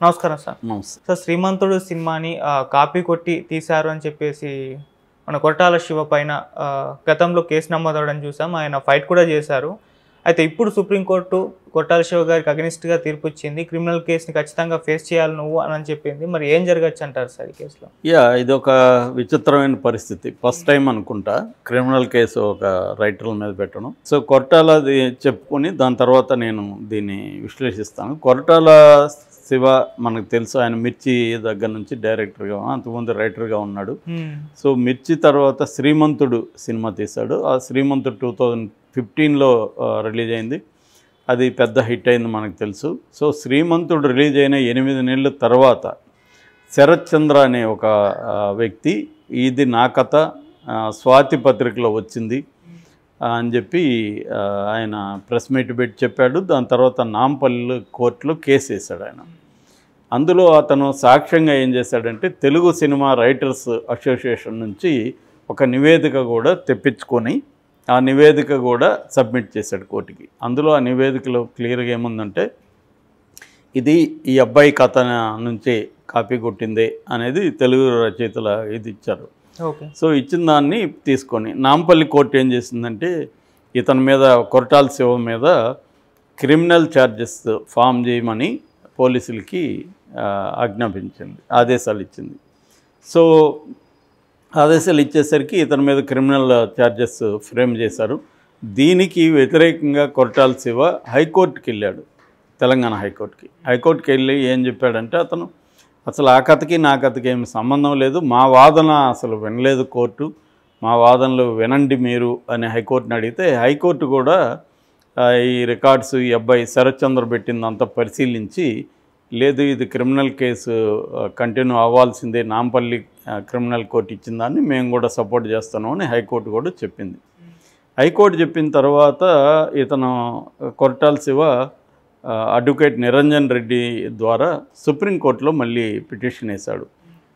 నమస్కారం సార్. నమస్తే. సార్ 'శ్రీమంతుడు' సినిమాని కాపీ కొట్టి తీశారు అని చెప్పేసి మన కొరటాల శివ పైన గతంలో కేసు నమోదవడం చూసాం. ఆయన ఫైట్ కూడా చేశారు. అయితే ఇప్పుడు సుప్రీంకోర్టు కొరటాల శివ గారికి అగెనిస్ట్గా తీర్పు ఇచ్చింది. క్రిమినల్ కేసుని ఖచ్చితంగా ఫేస్ చేయాలి నువ్వు అని చెప్పింది. మరి ఏం జరగచ్చు అంటారు సార్ ఈ కేసులో? ఇది ఒక విచిత్రమైన పరిస్థితి. ఫస్ట్ టైం అనుకుంటా క్రిమినల్ కేసు ఒక రైటర్ల మీద పెట్టడం. సో కొరటాలది చెప్పుకొని దాని తర్వాత నేను దీన్ని విశ్లేషిస్తాను. కొరటాల శివ మనకు తెలుసు, ఆయన మిర్చి దగ్గర నుంచి డైరెక్టర్గా, అంతకుముందు రైటర్గా ఉన్నాడు. సో మిర్చి తర్వాత 'శ్రీమంతుడు' సినిమా తీశాడు. ఆ 'శ్రీమంతుడు' 2015లో రిలీజ్ అయింది. అది పెద్ద హిట్ అయింది మనకు తెలుసు. సో 'శ్రీమంతుడు' రిలీజ్ అయిన 8 నెలల తర్వాత శరత్ చంద్ర అనే ఒక వ్యక్తి, ఇది నా కథ స్వాతి పత్రికలో వచ్చింది అని చెప్పి ఆయన ప్రెస్ మీట్ పెట్టి చెప్పాడు. దాని తర్వాత నాంపల్లి కోర్టులో కేసు వేశాడు ఆయన. అందులో అతను సాక్ష్యంగా ఏం చేశాడంటే, తెలుగు సినిమా రైటర్స్ అసోసియేషన్ నుంచి ఒక నివేదిక కూడా తెప్పించుకొని ఆ నివేదిక కూడా సబ్మిట్ చేశాడు కోర్టుకి. అందులో ఆ నివేదికలో క్లియర్గా ఏముందంటే, ఇది ఈ అబ్బాయి కథ నుంచి కాపీ కొట్టిందే అనేది తెలుగు రచయితల ఇది ఇచ్చారు. సో ఇచ్చిన దాన్ని తీసుకొని నాంపల్లి కోర్టు ఏం చేసిందంటే, ఇతని మీద కొరటాల శివ మీద క్రిమినల్ ఛార్జెస్ ఫామ్ చేయమని పోలీసులకి ఆజ్ఞాపించింది, ఆదేశాలు ఇచ్చింది. సో ఆదేశాలు ఇచ్చేసరికి ఇతని మీద క్రిమినల్ ఛార్జెస్ ఫ్రేమ్ చేశారు. దీనికి వ్యతిరేకంగా కొరటాల శివ హైకోర్టుకి వెళ్ళాడు, తెలంగాణ హైకోర్టుకి. హైకోర్టుకి వెళ్ళి ఏం చెప్పాడంటే, అతను అసలు ఆ కథకి నా కథకి ఏమి సంబంధం లేదు, మా వాదన అసలు వినలేదు కోర్టు, మా వాదనలు వినండి మీరు అని హైకోర్టుని అడిగితే, హైకోర్టు కూడా ఈ రికార్డ్స్ ఈ అబ్బాయి శరత్ చంద్ర పెట్టిందంతా పరిశీలించి, లేదు ఇది క్రిమినల్ కేసు కంటిన్యూ అవ్వాల్సిందే, నాంపల్లి క్రిమినల్ కోర్టు ఇచ్చిన దాన్ని మేము కూడా సపోర్ట్ చేస్తున్నాం అని హైకోర్టు కూడా చెప్పింది. హైకోర్టు చెప్పిన తర్వాత ఇతను కొరటాల శివ అడ్వకేట్ నిరంజన్ రెడ్డి ద్వారా సుప్రీంకోర్టులో మళ్ళీ పిటిషన్ వేశాడు,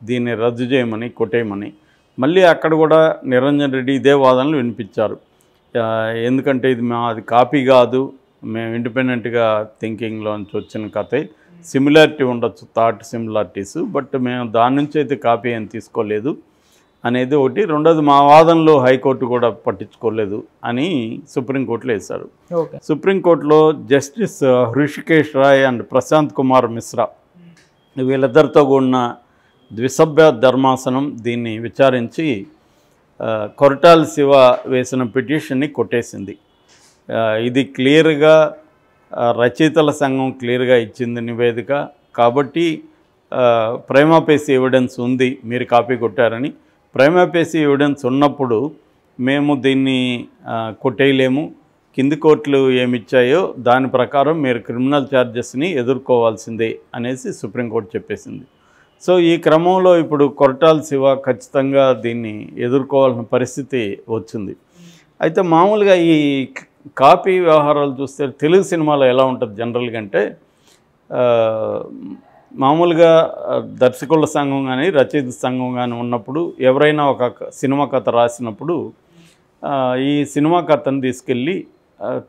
దీన్ని రద్దు చేయమని, కొట్టేయమని. మళ్ళీ అక్కడ కూడా నిరంజన్ రెడ్డి ఇదే వాదనలు వినిపించారు. ఎందుకంటే ఇది అది కాపీ కాదు, మేము ఇండిపెండెంట్గా థింకింగ్లోంచి వచ్చిన కథే, సిమిలారిటీ ఉండొచ్చు, థాట్ సిమిలారిటీస్, బట్ మేము దాని నుంచి అయితే కాపీ అని తీసుకోలేదు అనేది ఒకటి. రెండోది, మా వాదనలో హైకోర్టు కూడా పట్టించుకోలేదు అని సుప్రీంకోర్టులో వేశారు. సుప్రీంకోర్టులో జస్టిస్ హృషికేష్ రాయ్ అండ్ ప్రశాంత్ కుమార్ మిశ్రా వీళ్ళిద్దరితో కూడిన ద్విసభ్య ధర్మాసనం దీన్ని విచారించి కొరటాల శివ వేసిన పిటిషన్ని కొట్టేసింది. ఇది క్లియర్గా రచయితల సంఘం క్లియర్గా ఇచ్చింది నివేదిక, కాబట్టి ప్రైమా ఫేసి ఎవిడెన్స్ ఉంది మీరు కాపీ కొట్టారని. ప్రైమా ఫేసి ఎవిడెన్స్ ఉన్నప్పుడు మేము దీన్ని కొట్టేయలేము, కింది కోర్టులు ఏమిచ్చాయో దాని ప్రకారం మీరు క్రిమినల్ ఛార్జెస్ని ఎదుర్కోవాల్సిందే అనేసి సుప్రీంకోర్టు చెప్పేసింది. సో ఈ క్రమంలో ఇప్పుడు కొరటాల శివ ఖచ్చితంగా దీన్ని ఎదుర్కోవాల్సిన పరిస్థితి వచ్చింది. అయితే మామూలుగా ఈ కాపీ వ్యవహారాలు చూస్తే తెలుగు సినిమాలో ఎలా ఉంటుంది జనరల్గా అంటే, మామూలుగా దర్శకుల సంఘం కానీ రచయిత సంఘం కానీ ఉన్నప్పుడు ఎవరైనా ఒక సినిమా కథ రాసినప్పుడు ఈ సినిమా కథను తీసుకెళ్ళి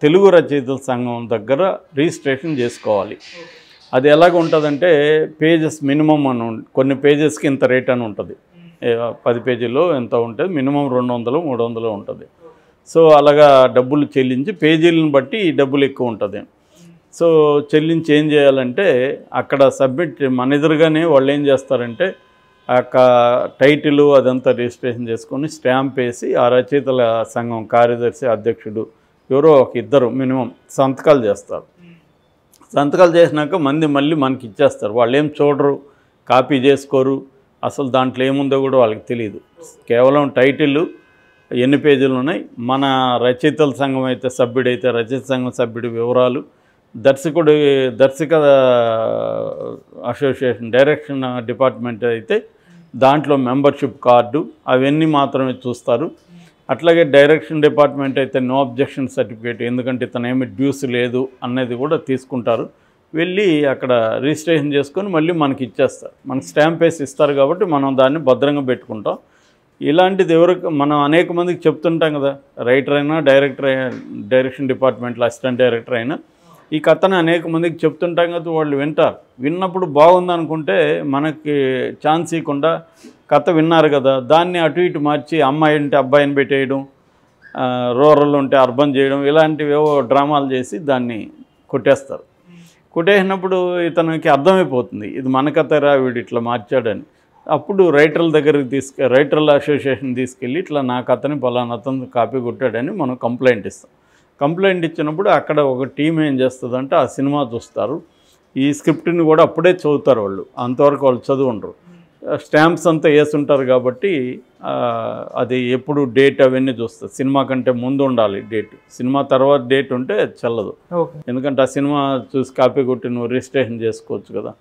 తెలుగు రచయితల సంఘం దగ్గర రిజిస్ట్రేషన్ చేసుకోవాలి. అది ఎలాగ ఉంటుందంటే, పేజెస్ మినిమం అని కొన్ని పేజెస్కి ఇంత రేట్ అని ఉంటుంది, 10 పేజీల్లో ఎంత ఉంటుంది, మినిమం 200 300 ఉంటుంది. సో అలాగా డబ్బులు చెల్లించి పేజీలను బట్టి డబ్బులు ఎక్కువ ఉంటుంది. సో చెల్లించి ఏం చేయాలంటే, అక్కడ సబ్మిట్ మన ఎదురుగానే వాళ్ళు ఏం చేస్తారంటే, ఆ టైటిల్ అదంతా రిజిస్ట్రేషన్ చేసుకొని స్టాంప్ వేసి ఆ రచయితల సంఘం కార్యదర్శి అధ్యక్షుడు ఎవరో ఒక ఇద్దరు మినిమం సంతకాలు చేస్తారు. సంతకాలు చేసినాక మళ్ళీ మనకి ఇచ్చేస్తారు. వాళ్ళు ఏం చూడరు, కాపీ చేసుకోరు, అసలు దాంట్లో ఏముందో కూడా వాళ్ళకి తెలియదు. కేవలం టైటిల్, ఎన్ని పేజీలు ఉన్నాయి, మన రచయితల సంఘం అయితే సభ్యుడైతే రచయిత సంఘం సభ్యుడి వివరాలు, దర్శక అసోసియేషన్ డైరెక్షన్ డిపార్ట్మెంట్ అయితే దాంట్లో మెంబర్షిప్ కార్డు, అవన్నీ మాత్రమే చూస్తారు. అట్లాగే డైరెక్షన్ డిపార్ట్మెంట్ అయితే నో అబ్జెక్షన్ సర్టిఫికేట్, ఎందుకంటే ఇతను ఏమి డ్యూస్ లేదు అన్నది కూడా తీసుకుంటారు. వెళ్ళి అక్కడ రిజిస్ట్రేషన్ చేసుకొని మళ్ళీ మనకి ఇచ్చేస్తారు. మనకి స్టాంప్ వేసి ఇస్తారు కాబట్టి మనం దాన్ని భద్రంగా పెట్టుకుంటాం. ఇలాంటిది మనం అనేక మందికి చెప్తుంటాం కదా, రైటర్ అయినా డైరెక్షన్ డిపార్ట్మెంట్లో అసిస్టెంట్ డైరెక్టర్ అయినా ఈ కథను అనేక మందికి చెప్తుంటాం కదా, వాళ్ళు వింటారు. విన్నప్పుడు బాగుందనుకుంటే మనకి ఛాన్స్ ఇవ్వకుండా కథ విన్నారు కదా, దాన్ని అటు ఇటు మార్చి అమ్మాయి ఉంటే అబ్బాయిని పెట్టేయడం, రూరల్ ఉంటే అర్బన్ చేయడం, ఇలాంటివేవో డ్రామాలు చేసి దాన్ని కొట్టేస్తారు. కొట్టేసినప్పుడు ఇతనికి అర్థమైపోతుంది ఇది మన కథరా, వీడు ఇట్లా మార్చాడని. అప్పుడు రైటర్ల దగ్గరికి రైటర్ల అసోసియేషన్ తీసుకెళ్ళి ఇట్లా నా కథని పలానా అతను కాపీ కొట్టాడని మనం కంప్లైంట్ ఇస్తాం. కంప్లైంట్ ఇచ్చినప్పుడు అక్కడ ఒక టీం ఏం చేస్తుందంటే ఆ సినిమా చూస్తారు, ఈ స్క్రిప్ట్ని కూడా అప్పుడే చదువుతారు వాళ్ళు, అంతవరకు వాళ్ళు చదువు ఉండరు. స్టాంప్స్ అంతా వేస్తుంటారు కాబట్టి అది ఎప్పుడు డేట్ అవన్నీ చూస్తారు. సినిమా కంటే ముందు ఉండాలి డేట్, సినిమా తర్వాత డేట్ ఉంటే చెల్లదు. ఎందుకంటే ఆ సినిమా చూసి కాపీ కొట్టి నువ్వు రిజిస్ట్రేషన్ చేసుకోవచ్చు కదా.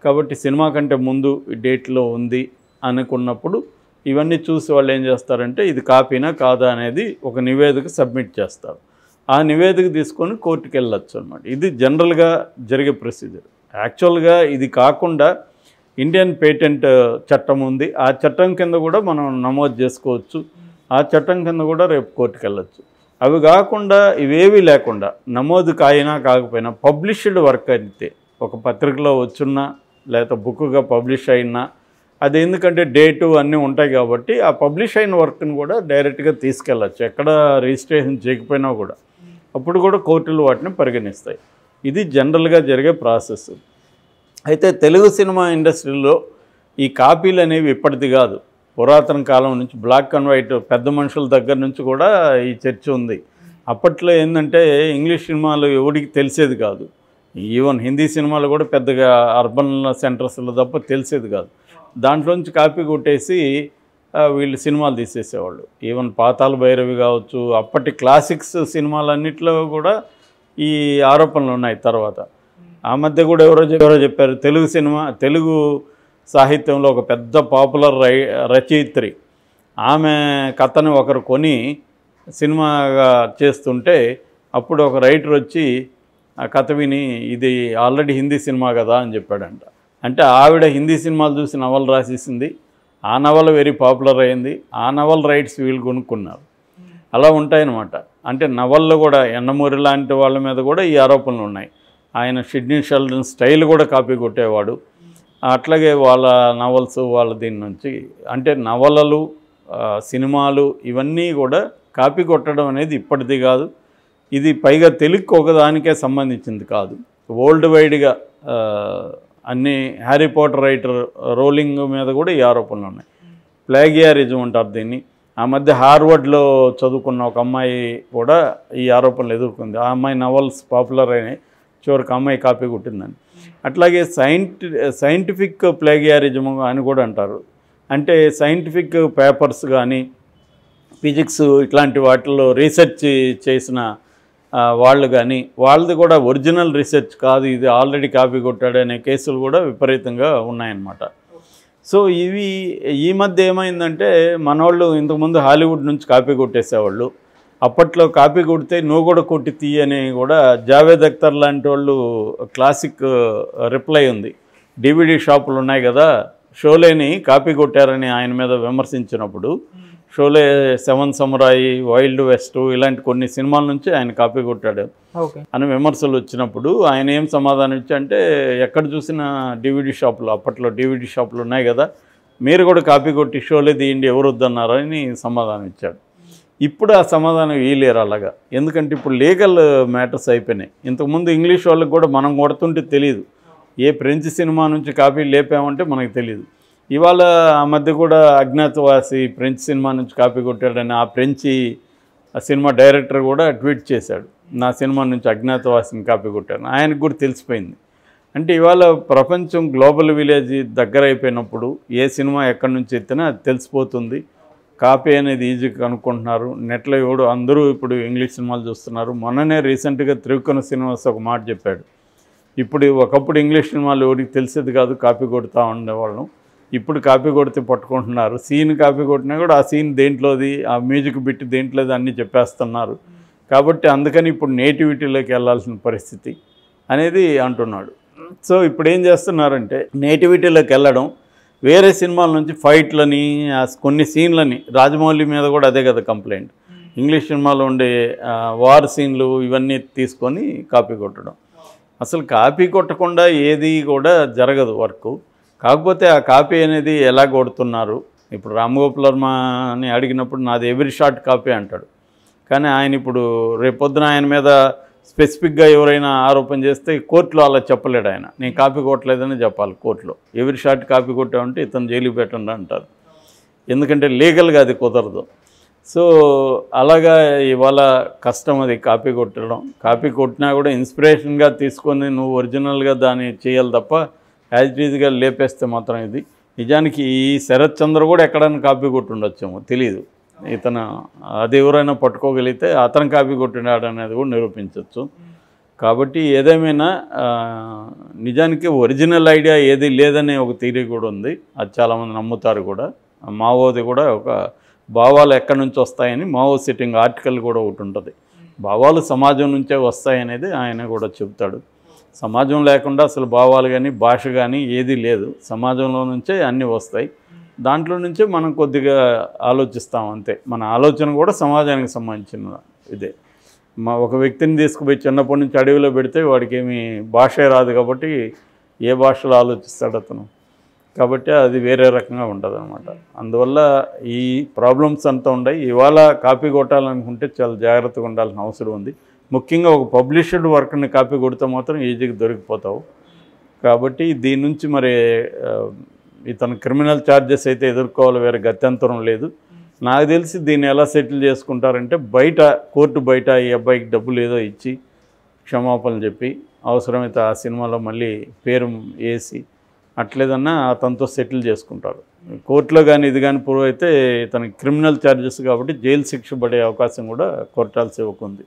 కాబట్టి సినిమా కంటే ముందు డేట్లో ఉంది అనుకున్నప్పుడు ఇవన్నీ చూసి వాళ్ళు ఏం చేస్తారంటే ఇది కాపీనా కాదా అనేది ఒక నివేదిక సబ్మిట్ చేస్తారు. ఆ నివేదిక తీసుకొని కోర్టుకు వెళ్ళొచ్చు అనమాట. ఇది జనరల్గా జరిగే ప్రొసీజర్. యాక్చువల్గా ఇది కాకుండా ఇండియన్ పేటెంట్ చట్టం ఉంది, ఆ చట్టం కింద కూడా మనం నమోదు చేసుకోవచ్చు, ఆ చట్టం కింద కూడా రేపు కోర్టుకు వెళ్ళొచ్చు. అవి కాకుండా ఇవేవి లేకుండా నమోదు కాయినా కాకపోయినా పబ్లిష్డ్ వర్క్ అయితే ఒక పత్రికలో వచ్చున్నా లేకపోతే బుక్గా పబ్లిష్ అయినా అది ఎందుకంటే డేటు అన్నీ ఉంటాయి కాబట్టి ఆ పబ్లిష్ అయిన వర్క్ని కూడా డైరెక్ట్గా తీసుకెళ్ళచ్చు, ఎక్కడ రిజిస్ట్రేషన్ చేయకపోయినా కూడా. అప్పుడు కూడా కోర్టులు వాటిని పరిగణిస్తాయి. ఇది జనరల్గా జరిగే ప్రాసెస్. అయితే తెలుగు సినిమా ఇండస్ట్రీలో ఈ కాపీలు అనేవి ఇప్పటిది కాదు, పురాతన కాలం నుంచి బ్లాక్ అండ్ వైట్ పెద్ద మనుషుల దగ్గర నుంచి కూడా ఈ చర్చ ఉంది. అప్పట్లో ఏంటంటే ఇంగ్లీష్ సినిమాలు ఎవరికి తెలిసేది కాదు, ఈవెన్ హిందీ సినిమాలు కూడా పెద్దగా అర్బన్ సెంటర్స్లో తప్ప తెలిసేది కాదు. దాంట్లోంచి కాపీ కొట్టేసి వీళ్ళు సినిమాలు తీసేసేవాళ్ళు. ఈవెన్ పాతాళ భైరవి కావచ్చు, అప్పటి క్లాసిక్స్ సినిమాలన్నింటిలో కూడా ఈ ఆరోపణలు ఉన్నాయి. తర్వాత ఆ మధ్య కూడా ఎవరో చెప్పారు, తెలుగు సాహిత్యంలో ఒక పెద్ద పాపులర్ రచయిత్రి, ఆమె కథను ఒకరు కొని సినిమాగా చేస్తుంటే అప్పుడు ఒక రైటర్ వచ్చి ఆ కథ విని ఇది ఆల్రెడీ హిందీ సినిమా కదా అని చెప్పాడంట. అంటే ఆవిడ హిందీ సినిమాలు చూసి నవల రాసేసింది, ఆ నవల వెరీ పాపులర్ అయింది, ఆ నవల రైట్స్ వీళ్ళు కొనుక్కున్నారు. అలా ఉంటాయన్నమాట. అంటే నవల్లో కూడా యండమూరి లాంటి వాళ్ళ మీద కూడా ఈ ఆరోపణలు ఉన్నాయి. ఆయన సిడ్నీ షెల్డన్ స్టైల్ కూడా కాపీ కొట్టేవాడు. అట్లాగే వాళ్ళ నవల్స్ వాళ్ళ దీని నుంచి అంటే నవలలు సినిమాలు ఇవన్నీ కూడా కాపీ కొట్టడం అనేది ఇప్పటిది కాదు. ఇది పైగా తెలుగుకి ఒకదానికే సంబంధించింది కాదు, వరల్డ్ వైడ్గా అన్ని హ్యారీ పాటర్ రైటర్ రోలింగ్ మీద కూడా ఈ ఆరోపణలు ఉన్నాయి. ప్లాగియారిజం అంటారు దీన్ని. ఆ మధ్య హార్వర్డ్లో చదువుకున్న ఒక అమ్మాయి కూడా ఈ ఆరోపణలు ఎదుర్కొంది. ఆ అమ్మాయి నవల్స్ పాపులర్ అయినాయి, చివరికి అమ్మాయి కాపీ కొట్టిందని. అట్లాగే సైంటిఫిక్ ప్లాగియారిజం అని కూడా అంటారు. అంటే సైంటిఫిక్ పేపర్స్ కానీ ఫిజిక్స్ ఇట్లాంటి వాటిల్లో రీసెర్చ్ చేసిన వాళ్ళు కానీ వాళ్ళది కూడా ఒరిజినల్ రీసెర్చ్ కాదు, ఇది ఆల్రెడీ కాపీ కొట్టాడు అనే కేసులు కూడా విపరీతంగా ఉన్నాయన్నమాట. సో ఇవి ఈ మధ్య ఏమైందంటే మనోళ్ళు ఇంతకుముందు హాలీవుడ్ నుంచి కాపీ కొట్టేసేవాళ్ళు. అప్పట్లో కాపీ కొడితే నువ్వు కూడా కొట్టి తీయని కూడా జావేద్ అఖ్తర్ లాంటి వాళ్ళు క్లాసిక్ రిప్లై ఉంది. డివిడి షాపులు ఉన్నాయి కదా, షోలేని కాపీ కొట్టారని ఆయన మీద విమర్శించినప్పుడు షోలే, సెవెన్ సమురాయి, వైల్డ్ వెస్ట్ ఇలాంటి కొన్ని సినిమాల నుంచి ఆయన కాపీ కొట్టాడు అని విమర్శలు వచ్చినప్పుడు ఆయన ఏం సమాధానం ఇచ్చంటే, ఎక్కడ చూసినా డివిడి షాపులు, అప్పట్లో డివిడి షాపులు ఉన్నాయి కదా, మీరు కూడా కాపీ కొట్టి షోలే తీయండి ఎవరు వద్దన్నారని సమాధానం ఇచ్చాడు. ఇప్పుడు ఆ సమాధానం వీలేరు అలాగా, ఎందుకంటే ఇప్పుడు లీగల్ మ్యాటర్స్ అయిపోయినాయి. ఇంతకుముందు ఇంగ్లీష్ వాళ్ళకి కూడా మనం కొడుతుంటే తెలియదు, ఏ ఫ్రెంచ్ సినిమా నుంచి కాపీ లేపామంటే మనకు తెలియదు. ఇవాళ ఆ మధ్య కూడా అజ్ఞాతవాసి ఫ్రెంచ్ సినిమా నుంచి కాపీ కొట్టాడని ఆ ఫ్రెంచి సినిమా డైరెక్టర్ కూడా ట్వీట్ చేశాడు, నా సినిమా నుంచి అజ్ఞాతవాసిని కాపీ కొట్టాను. ఆయనకు కూడా తెలిసిపోయింది. అంటే ఇవాళ ప్రపంచం గ్లోబల్ విలేజ్ దగ్గర అయిపోయినప్పుడు ఏ సినిమా ఎక్కడి నుంచి ఎత్తినా అది తెలిసిపోతుంది. కాపీ అనేది ఈజీగా కనుక్కుంటున్నారు నెట్లో. ఎవడు అందరూ ఇప్పుడు ఇంగ్లీష్ సినిమాలు చూస్తున్నారు. మొన్ననే రీసెంట్గా త్రివిక్రమ శ్రీనివాస్ ఒక మాట చెప్పాడు, ఇప్పుడు ఒకప్పుడు ఇంగ్లీష్ సినిమాలు ఎవరికి తెలిసేది కాదు, కాపీ కొడుతూ ఉండేవాళ్ళం, ఇప్పుడు కాపీ కొడితే పట్టుకుంటున్నారు. సీన్ కాపీ కొట్టినా కూడా ఆ సీన్ దేంట్లోది, ఆ మ్యూజిక్ బిట్ దేంట్లోది అన్నీ చెప్పేస్తున్నారు. కాబట్టి అందుకని ఇప్పుడు నేటివిటీలోకి వెళ్ళాల్సిన పరిస్థితి అనేది అంటున్నాడు. సో ఇప్పుడు ఏం చేస్తున్నారంటే నేటివిటీలోకి వెళ్ళడం, వేరే సినిమాల నుంచి ఫైట్లని కొన్ని సీన్లని, రాజమౌళి మీద కూడా అదే కదా కంప్లైంట్, ఇంగ్లీష్ సినిమాలో ఉండే వార్ సీన్లు ఇవన్నీ తీసుకొని కాపీ కొట్టడం. అసలు కాపీ కొట్టకుండా ఏది కూడా జరగదు వర్క్. కాకపోతే ఆ కాపీ అనేది ఎలా కొడుతున్నారు, ఇప్పుడు రామ్ గోపాల్ వర్మని అడిగినప్పుడు నాది ఎవ్రీ షార్ట్ కాపీ అంటాడు. కానీ ఆయన ఇప్పుడు రేపొద్దున ఆయన మీద స్పెసిఫిక్గా ఎవరైనా ఆరోపణ చేస్తే కోర్టులో అలా చెప్పలేడు. ఆయన నేను కాపీ కొట్టలేదని చెప్పాలి కోర్టులో. ఎవ్రీ షార్ట్ కాపీ కొట్టామంటే ఇతను జైలుకి పెట్టండి అంటారు, ఎందుకంటే లీగల్గా అది కుదరదు. సో అలాగా ఇవాళ కష్టం అది కాపీ కొట్టడం. కాపీ కొట్టినా కూడా ఇన్స్పిరేషన్గా తీసుకొని నువ్వు ఒరిజినల్గా దాన్ని చేయాలి తప్ప యాజ్ ఇట్ ఈజ్గా లేపేస్తే మాత్రం ఇది. నిజానికి ఈ శరత్ చంద్ర కూడా ఎక్కడైనా కాపీ కొట్టుండొచ్చేమో తెలియదు. ఇతను అది ఎవరైనా పట్టుకోగలిగితే అతను కాపీ కొట్టినాడు అనేది కూడా నిరూపించవచ్చు. కాబట్టి ఏదేమైనా నిజానికి ఒరిజినల్ ఐడియా ఏది లేదనే ఒక థియరీ కూడా ఉంది. అది చాలామంది నమ్ముతారు కూడా. మావోది కూడా ఒక భావాలు ఎక్కడి నుంచి వస్తాయని మావో సిట్టింగ్ ఆర్టికల్ కూడా ఒకటి ఉంటుంది. భావాలు సమాజం నుంచే వస్తాయనేది ఆయన కూడా చెబుతాడు. సమాజం లేకుండా అసలు భావాలు కానీ భాష కానీ ఏది లేదు, సమాజంలో నుంచే అన్నీ వస్తాయి. దాంట్లో నుంచే మనం కొద్దిగా ఆలోచిస్తాం అంతే. మన ఆలోచన కూడా సమాజానికి సంబంధించిన ఇదే. ఒక వ్యక్తిని తీసుకుపోయి చిన్నప్పటి నుంచి అడవిలో పెడితే వాడికి ఏమి భాషే రాదు కాబట్టి ఏ భాషలో ఆలోచిస్తాడు అతను. కాబట్టి అది వేరే రకంగా ఉంటుంది అనమాట. అందువల్ల ఈ ప్రాబ్లమ్స్ అంతా ఉన్నాయి. ఇవాళ కాపీ కొట్టాలనుకుంటే చాలా జాగ్రత్తగా ఉండాల్సిన అవసరం ఉంది. ముఖ్యంగా ఒక పబ్లిష్డ్ వర్క్ని కాపీ కొడితే మాత్రం ఈజీగా దొరికిపోతావు. కాబట్టి దీని నుంచి మరి ఇతను క్రిమినల్ ఛార్జెస్ అయితే ఎదుర్కోవాలి, వేరే గత్యంతరం లేదు. నాకు తెలిసి దీన్ని ఎలా సెటిల్ చేసుకుంటారంటే బయట కోర్టు బయట ఈ అబ్బాయికి డబ్బులు ఏదో ఇచ్చి క్షమాపణలు చెప్పి అవసరమైతే ఆ సినిమాలో మళ్ళీ పేరు వేసి అట్లేదన్నా అతనితో సెటిల్ చేసుకుంటారు. కోర్టులో కానీ ఇది కానీ ప్రూవ్ అయితే ఇతనికి క్రిమినల్ ఛార్జెస్ కాబట్టి జైలు శిక్ష పడే అవకాశం కూడా కోర్టాల సేవకు ఉంది.